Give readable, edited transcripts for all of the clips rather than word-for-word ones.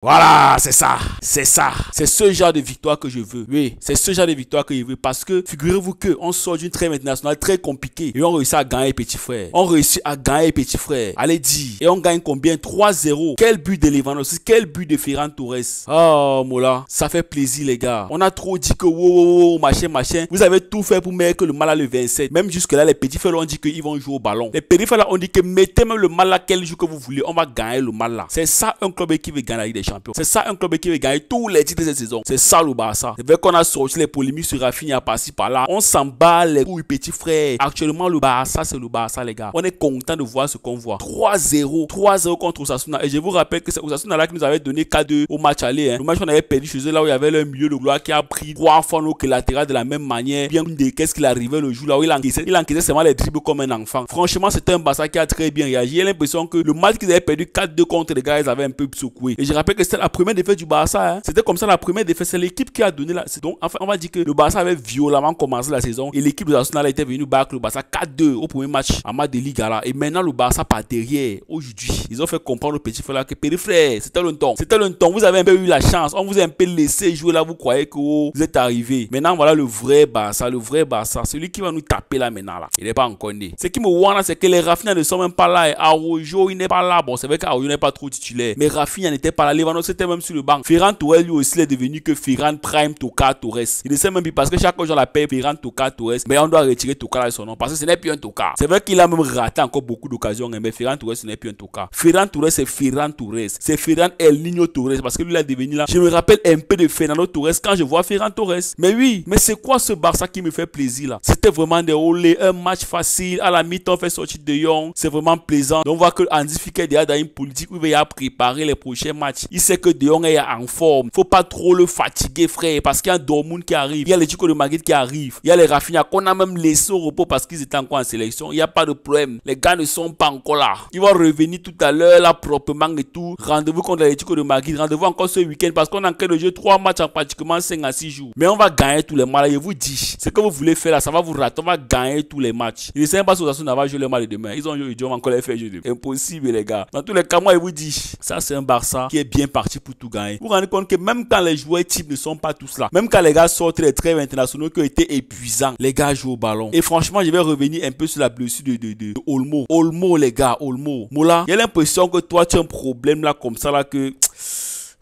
Voilà, c'est ça, c'est ça. C'est ce genre de victoire que je veux. Oui, c'est ce genre de victoire que je veux parce que figurez-vous que on sort d'une trêve internationale très compliquée et on réussit à gagner petit frère. On réussit à gagner petit frère. Allez dire. Et on gagne combien? 3-0. Quel but de Lewandowski, quel but de Ferran Torres. Oh, Mola, ça fait plaisir les gars. On a trop dit que wow, machin. Vous avez tout fait pour mettre le Mala le 27. Même jusque là, les petits frères ont dit qu'ils vont jouer au ballon. Les petits frères là ont dit que mettez même le Mala quel jour que vous voulez. On va gagner le Mala. C'est ça un club qui veut gagner la Ligue des Champions. C'est ça un club qui veut gagner tous les titres de cette saison. C'est ça le Barça. C'est vrai qu'on a sorti les polémiques sur Rafinha par-ci par-là. On s'en bat les couilles petits frères. Actuellement le Barça c'est le Barça les gars. On est content de voir ce qu'on voit. 3-0. 3-0 contre Osasuna. Et je vous rappelle que c'est Osasuna là qui nous avait donné 4-2 au match aller. Hein. Le match qu'on avait perdu chez eux là où il y avait le milieu de gloire qui a pris 3 fois nos latérales de la même manière. Bien qu'est-ce qu'il arrivait le jour là où il encaissait seulement les dribbles comme un enfant. Franchement c'était un Barça qui a très bien réagi. J'ai l'impression que le match qu'ils avaient perdu 4-2 contre les gars ils avaient un peu secoué. Et je rappelle que c'était la première défaite du Barça. Hein. C'était comme ça la première défaite. C'est l'équipe qui a donné la. Donc, enfin, on va dire que le Barça avait violemment commencé la saison. Et l'équipe de Arsenal était venue battre le Barça 4-2 au premier match en match de Liga là. Et maintenant, le Barça part derrière. Aujourd'hui, ils ont fait comprendre au petit frère là que petit frère, c'était le temps. C'était le temps. Vous avez un peu eu la chance. On vous a un peu laissé jouer là. Vous croyez que vous êtes arrivé. Maintenant, voilà le vrai Barça. Le vrai Barça. Celui qui va nous taper là maintenant là. Il n'est pas encore né. Ce qui me voit là, c'est que les Rafinha ne sont même pas là. Et Araujo, il n'est pas là. Bon, c'est vrai qu'Araujo n'est pas trop titulaire. Mais Rafinha n'était pas là. Lewandowski était même sur le banc. Ferran Torres lui aussi est devenu que Ferran Prime Toka Torres. Il ne sait même plus parce que chaque fois que je l'appelle Ferran Toka Torres, mais on doit retirer Toka là son nom parce que ce n'est plus un Toka. C'est vrai qu'il a même raté encore beaucoup d'occasions, mais Ferran Torres ce n'est plus un Toka. Ferran Torres c'est Ferran Torres. C'est Ferran El Niño Torres parce que lui il est devenu là. Je me rappelle un peu de Fernando Torres quand je vois Ferran Torres. Mais oui, mais c'est quoi ce Barça qui me fait plaisir là? C'était vraiment déroulé, un match facile. À la mi-temps, on fait sortir De Jong. C'est vraiment plaisant. Donc on voit que Hansi Flick est déjà dans une politique où il va préparer les prochains matchs. Il sait que De Jong est en forme. Faut pas trop le fatiguer, frère, parce qu'il y a Dortmund qui arrive, il y a les Chico de Madrid qui arrivent, il y a les Rafinha qu'on a même laissé au repos parce qu'ils étaient encore en sélection. Il n'y a pas de problème. Les gars ne sont pas encore là. Ils vont revenir tout à l'heure, là, proprement et tout. Rendez-vous contre les Chico de Madrid. Rendez-vous encore ce week-end parce qu'on a en train de jouer 3 matchs en pratiquement 5 à 6 jours. Mais on va gagner tous les matchs. Je vous dis, ce que vous voulez faire là, ça va vous rater. On va gagner tous les matchs. Ils ne savent pas si Osasuna va jouer le match de demain. Ils ont joué, ils vont encore les faire jouer demain. Impossible, les gars. Dans tous les cas, moi, je vous dis, ça, c'est un Barça qui est bien parti pour tout gagner. Vous vous rendez compte que même quand les joueurs types ne sont pas tous là, même quand les gars sortent les trêves internationaux qui ont été épuisants, les gars jouent au ballon. Et franchement, je vais revenir un peu sur la blessure de Olmo. Olmo, les gars, Olmo. Mola, j'ai l'impression que toi, tu as un problème là, comme ça, là, que...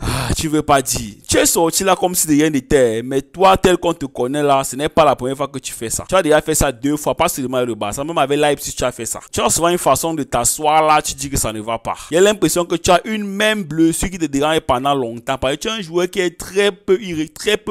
Ah, tu veux pas dire. Tu es sorti là comme si de rien n'était. Mais toi, tel qu'on te connaît là, ce n'est pas la première fois que tu fais ça. Tu as déjà fait ça 2 fois, pas seulement avec le Barça. Même avec Leipzig, tu as fait ça. Tu as souvent une façon de t'asseoir là, tu dis que ça ne va pas. Il y a l'impression que tu as une même blessure qui te dérange pendant longtemps. Parce que tu es un joueur qui est très peu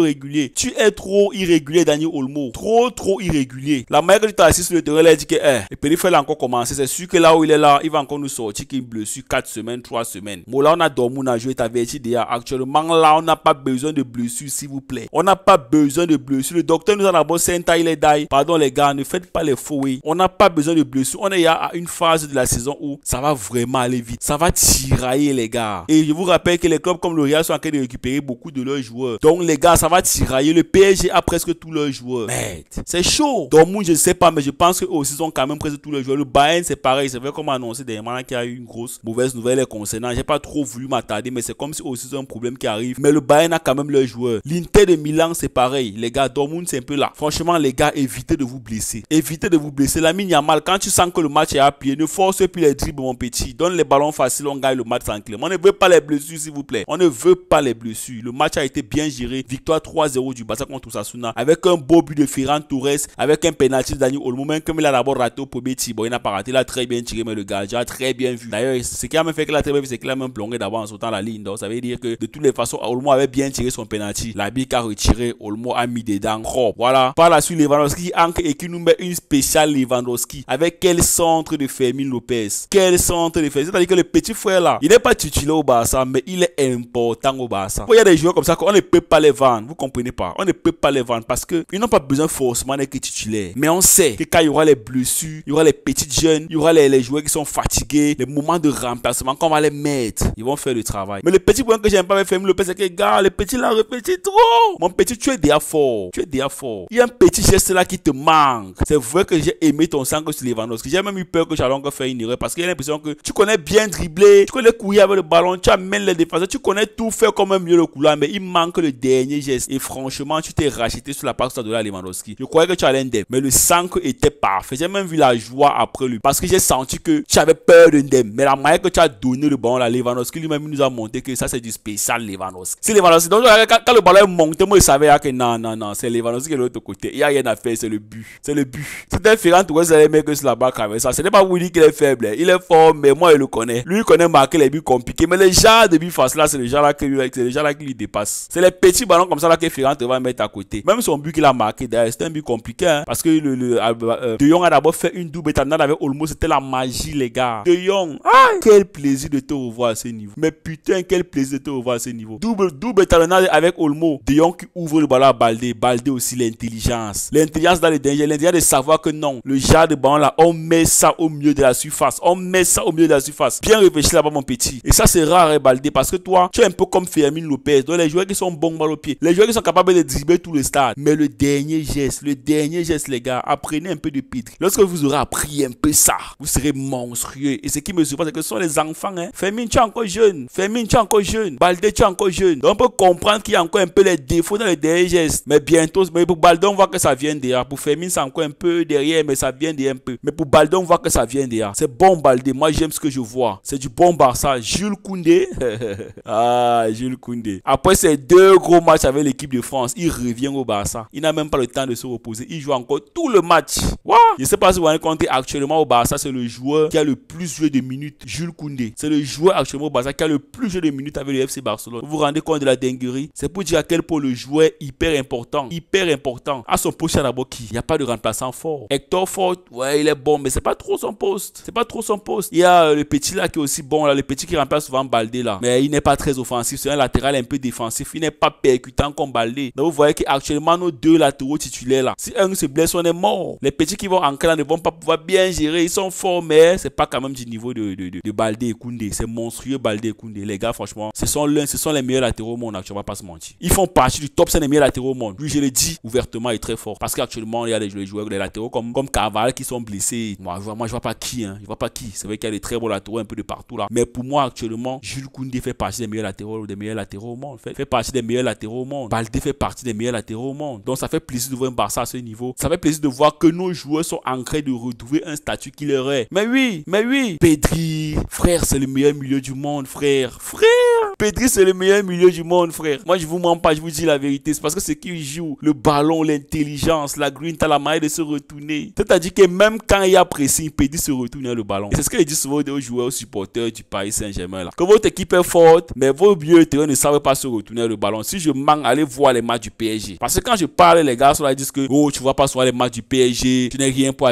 régulier. Tu es trop irrégulier, Dani Olmo. Trop irrégulier. La manière que tu t'as assis sur le terrain, là, il dit que, le périphérique a encore commencé. C'est sûr que là où il est là, il va encore nous sortir qu'il blessure 4 semaines, 3 semaines. Bon, là, on a Dortmund à jouer, t'averti déjà. Actuellement, là, on n'a pas besoin de blessures, s'il vous plaît. On n'a pas besoin de blessures. Le docteur nous a d'abord senta, il est die. Pardon, les gars, ne faites pas les faux. Oui. On n'a pas besoin de blessures. On est à une phase de la saison où ça va vraiment aller vite. Ça va tirailler, les gars. Et je vous rappelle que les clubs comme le Real sont en train de récupérer beaucoup de leurs joueurs. Donc, les gars, ça va tirailler. Le PSG a presque tous leurs joueurs. Merde, c'est chaud. Dortmund, je ne sais pas, mais je pense qu'eux aussi ont quand même presque tous leurs joueurs. Le Bayern, c'est pareil. C'est vrai qu'on m'a annoncé dernièrement qu'il y a eu une grosse mauvaise nouvelle les concernant. J'ai pas trop voulu m'attarder, mais c'est comme si aussi c'est un problème qui arrive. Mais le Bayern a quand même leurs joueurs. L'Inter de Milan, c'est pareil. Les gars, Dortmund, c'est un peu là. Franchement, les gars, évitez de vous blesser. Évitez de vous blesser. Lamine Yamal, quand tu sens que le match est à pied, ne force plus les dribbles, mon petit. Donne les ballons faciles, on gagne le match tranquillement. On ne veut pas les blessures, s'il vous plaît. On ne veut pas les blessures. Le match a été bien géré. Victoire 3-0 du Barça contre Osasuna. Avec un beau but de Ferran Torres. Avec un penalty de Dani Olmo. Même comme il a d'abord raté au premier tir. Bon, il n'a pas raté. Il a très bien tiré, mais le gardien a très bien vu. D'ailleurs, ce qui a même fait qu'il a très bien vu, c'est qu'il a même plongé d'abord en sautant la ligne. Donc, ça veut dire que de toutes les façons, Olmo avait bien tiré son penalty. L'arbitre a retiré, Olmo a mis dedans. Propre. Voilà. Par la suite, Lewandowski entre et qui nous met une spéciale Lewandowski. Avec quel centre de Fermin Lopez? Quel centre de Fermin? C'est-à-dire que le petit frère là, il n'est pas titulaire au Barça, mais il est important au Barça. Il y a des joueurs comme ça qu'on ne peut pas les vendre. Vous comprenez pas? On ne peut pas les vendre parce que ils n'ont pas besoin forcément d'être titulaires. Mais on sait que quand il y aura les blessures, il y aura les petites jeunes, il y aura les joueurs qui sont fatigués, les moments de remplacement qu'on va les mettre, ils vont faire le travail. Mais le petit point que j'aime pas avec Fermin Lopez, c'est que, gars, le petit l'a répété trop. Mon petit, tu es déjà fort. Tu es déjà fort. Il y a un petit geste là qui te manque. C'est vrai que j'ai aimé ton sang sur Lewandowski. J'ai même eu peur que Chalon fasse une erreur parce qu'il y a l'impression que tu connais bien dribbler, tu connais courir avec le ballon, tu amènes les défenseurs, tu connais tout faire comme un mieux le couloir, mais il manque le dernier geste. Et franchement, tu t'es racheté sur la passe de la Lewandowski. Je croyais que tu allais Ndem, mais le sang était parfait. J'ai même vu la joie après lui parce que j'ai senti que tu avais peur de Ndem. Mais la manière que tu as donné le ballon à Lewandowski, lui-même nous a montré que ça c'est du spécial Lewandowski. C'est Lewandowski. Donc quand le ballon est monté, moi je savais que non, c'est Lewandowski qui est de l'autre côté. Il n'y a rien à faire, c'est le but. C'est le but. C'était Ferran Torres, les mecs sur la balle avec ça. Ce n'est pas Willy qui est faible. Il est fort, mais moi je le connais. Lui il connaît marquer les buts compliqués. Mais les gens de buts face là, c'est les gens là qui lui dépassent. C'est les petits ballons comme ça là que Ferran Torres va mettre à côté. Même son but qu'il a marqué d'ailleurs, c'était un but compliqué hein, parce que De Jong a d'abord fait une double étendard avec Olmo. C'était la magie les gars. De Jong, quel plaisir de te revoir à ce niveau. Mais putain, quel plaisir de te revoir à ce niveau. Double étendard avec Olmo. De Jong qui ouvre le ballon à Baldé. Baldé aussi l'intelligence. L'intelligence dans les dangers. L'intelligence de savoir que non, le genre de ballon là, on met ça au milieu de la surface. On met ça au milieu de la surface. Bien réfléchi là-bas mon petit. Et ça c'est rare hein, Baldé, parce que toi, tu es un peu comme Fermin Lopez. Donc les joueurs qui sont bons balle au pied. Les joueurs qui sont capables de dribbler tout le stade. Mais le dernier geste les gars, apprenez un peu de Pedri. Lorsque vous aurez appris un peu ça, vous serez monstrueux. Et ce qui me surprend, c'est que ce sont les enfants. Hein. Fermin, tu es encore jeune. Baldé, tu es encore jeune. Donc on peut comprendre qu'il y a encore un peu les défauts dans les derniers gestes. Mais bientôt, pour Baldé, on voit que ça vient derrière. Pour Fermin, c'est encore un peu derrière, mais ça vient derrière un peu. Mais pour Baldé, on voit que ça vient derrière. C'est bon Baldé. Moi, j'aime ce que je vois. C'est du bon Barça. Jules Koundé. Jules Koundé. Après ces 2 gros matchs avec l'équipe de France, il revient au Barça. Il n'a même pas le temps de se reposer. Il joue encore tout le match. Wow. Je ne sais pas si vous vous rendez compte, actuellement au Barça, c'est le joueur qui a le plus joué de minutes, Jules Koundé. C'est le joueur actuellement au Barça qui a le plus joué de minutes avec le FC Barcelone. Vous vous rendez compte de la dinguerie? C'est pour dire à quel point le joueur est hyper important. À son poste, il y a d'abord qui? Il n'y a pas de remplaçant fort. Hector Fort, ouais, il est bon, mais c'est pas trop son poste. Il y a le petit là qui est aussi bon, là, le petit qui remplace souvent Baldé là. Mais il n'est pas très offensif. C'est un latéral un peu défensif. Il n'est pas percutant comme Baldé. Donc vous voyez qu'actuellement, nos 2 latéraux titulaires là, si un se blesse, on est mort. Les petits qui vont en clan ne vont pas pouvoir bien gérer. Ils sont forts, mais c'est pas quand même du niveau de Baldé et Koundé. C'est monstrueux Baldé et Koundé. Les gars, franchement, ce sont les meilleurs latéraux au monde actuellement, pas se mentir. Ils font partie du top 5 des meilleurs latéraux au monde. Lui, je le dis ouvertement, il est très fort. Parce qu'actuellement, il y a les joueurs, les latéraux comme Carvalho qui sont blessés. Moi, je vois pas qui. Je vois pas qui. C'est vrai qu'il y a des très bons latéraux un peu de partout là. Mais pour moi, actuellement, Jules Koundé fait partie des meilleurs latéraux au monde. Fait partie des meilleurs latéraux au monde. Baldé fait partie des meilleurs latéraux au monde. Donc ça fait plaisir de voir un Barça à ce niveau. Ça fait plaisir de voir que nos joueurs sont en train de retrouver un statut qui leur est. Mais oui. Pedri, frère, c'est le meilleur milieu du monde, frère. Pedri, c'est le meilleur milieu du monde, frère. Moi, je vous mens pas, je vous dis la vérité. C'est parce que c'est qu'il joue le ballon, l'intelligence, la grinta, la manière de se retourner. C'est-à-dire que même quand il y a pressing, Pedri se retourne le ballon. Et c'est ce qu'il dit souvent aux joueurs, aux supporters du Paris Saint-Germain là. Que votre équipe est forte, mais vos milieux de terrain ne savent pas se retourner le ballon. Si je manque, allez voir les matchs du PSG. Parce que quand je parle, les gars, ils disent que tu vas pas souvent les matchs du PSG, tu n'es rien pour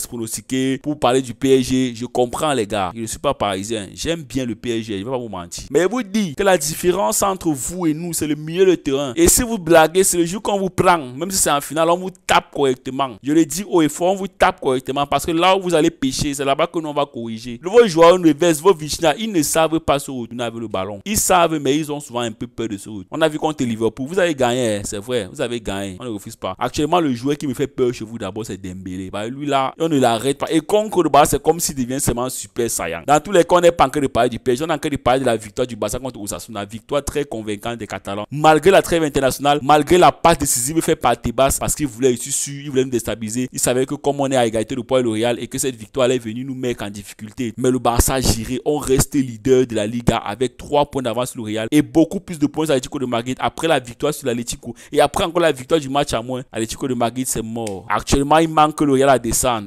pronostiquer, pour parler du PSG. Je comprends, les gars. Je ne suis pas parisien. J'aime bien le PSG, je ne vais pas vous mentir. Mais je vous dis que la différence entre vous et nous, c'est le milieu de terrain. Et si vous blaguez, c'est le jour qu'on vous prend. Même si c'est en finale, on vous tape correctement. Je le dis haut et fort, on vous tape correctement. Parce que là où vous allez pêcher, c'est là-bas que nous on va corriger. Vos joueurs Neves, vos Vichna, ils ne savent pas se retourner avec le ballon. Ils savent, mais ils ont souvent un peu peur de se retourner. On a vu contre Liverpool, vous avez gagné, c'est vrai, vous avez gagné. On ne refuse pas. Actuellement, le joueur qui me fait peur chez vous d'abord, c'est Dembélé. Bah, lui là, on ne l'arrête pas. Et contre le Barça, c'est comme s'il devient seulement super saillant. Dans tous les cas, on n'est pas encore de parler du PSG, on est encore de parler de la victoire du Barça contre Osasuna. Victoire très convaincante des Catalans. Malgré la trêve internationale, malgré la passe décisive faite par Tebas, parce qu'il voulait être sûr, il voulait nous déstabiliser. Il savait que comme on est à égalité de points le Real et que cette victoire allait venir nous mettre en difficulté. Mais le Barça a géré, on restait leader de la Liga avec 3 points d'avance sur le Real et beaucoup plus de points sur l'Atlético de Madrid après la victoire sur l'Atlético. Et après encore la victoire du match à moins, l'Atlético de Madrid c'est mort. Actuellement, il manque le Real à descendre.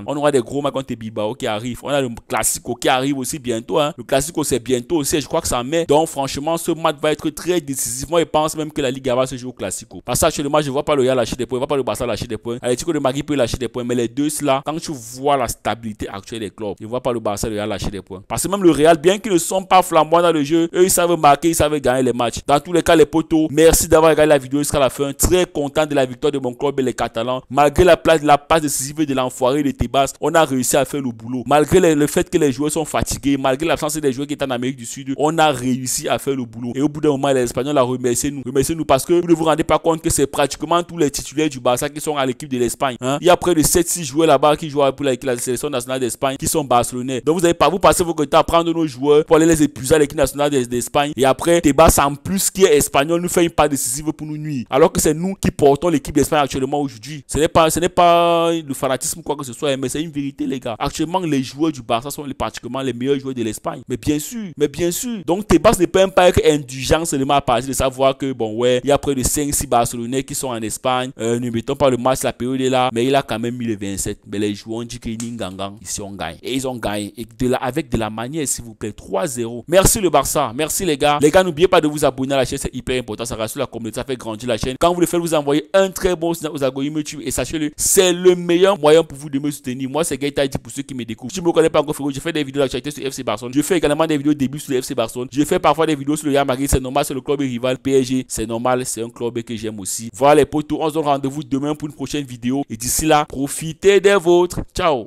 On aura des gros matchs contre Bilbao qui arrivent. On a le Classico qui arrive aussi bientôt. Le Classico c'est bientôt aussi. Je crois que ça met. Donc franchement, ce match va être très décisif. Moi, je pense même que la Liga va se jouer au Classico. Parce que actuellement, je ne vois pas le Real lâcher des points. Je ne vois pas le Barça lâcher des points. L'Atlético de Madrid peut lâcher des points. Mais les deux, là, quand tu vois la stabilité actuelle des clubs, je ne vois pas le Barça et le Real lâcher des points. Parce que même le Real, bien qu'ils ne sont pas flamboyants dans le jeu, eux, ils savent marquer, ils savent gagner les matchs. Dans tous les cas, les potos, merci d'avoir regardé la vidéo jusqu'à la fin. Très content de la victoire de mon club et les Catalans. Malgré la passe décisive de l'enfoiré de Tebas, on a réussi à faire le boulot. Malgré le fait que les joueurs sont fatigués, malgré l'absence des joueurs qui étaient en Amérique du Sud, on a réussi à faire le boulot. Et au bout d'un moment, les Espagnols ont remercié nous. Remerciez-nous parce que vous ne vous rendez pas compte que c'est pratiquement tous les titulaires du Barça qui sont à l'équipe de l'Espagne. Hein? Il y a près de 7-6 joueurs là-bas qui jouent pour la sélection nationale d'Espagne qui sont barcelonais. Donc vous passez vos temps à prendre nos joueurs pour aller les épuiser à l'équipe nationale d'Espagne. Et après, Tebas en plus qui est espagnol nous fait une part décisive pour nous nuire. Alors que c'est nous qui portons l'équipe d'Espagne actuellement aujourd'hui. Ce n'est pas le fanatisme ou quoi que ce soit, mais c'est une vérité les gars. Actuellement, les joueurs du Barça sont pratiquement les meilleurs joueurs de l'Espagne. Mais bien sûr. Donc Tebas ne peut même pas être indulgent seulement à partir de savoir que bon ouais, il y a près de 5-6 Barcelonais qui sont en Espagne. Ne mettons pas le match, la période est là, mais il a quand même mis les 27. Mais les joueurs ont dit qu'ils n'ont ici on gagne. Et ils ont gagné. Et avec de la manière, s'il vous plaît. 3-0. Merci le Barça. Merci les gars. Les gars, n'oubliez pas de vous abonner à la chaîne, c'est hyper important. Ça rassure la communauté, ça fait grandir la chaîne. Quand vous le faites, vous envoyez un très bon signal aux algorithmes YouTube. Et sachez-le, c'est le meilleur moyen pour vous de me soutenir. Moi, c'est Gaëtan dit pour ceux qui me découvrent. Si vous ne me connaissez pas encore, frérot, je fais des vidéos d'actualité sur FC Barcelone. Je fais également des vidéos début sur le FC Barcelone. Je fais parfois des vidéos sur le Real Madrid. C'est normal, c'est le club rival PSG. C'est normal, c'est un club que j'aime aussi. Voilà les potos, on se donne rendez-vous demain pour une prochaine vidéo. Et d'ici là, profitez des vôtres. Ciao.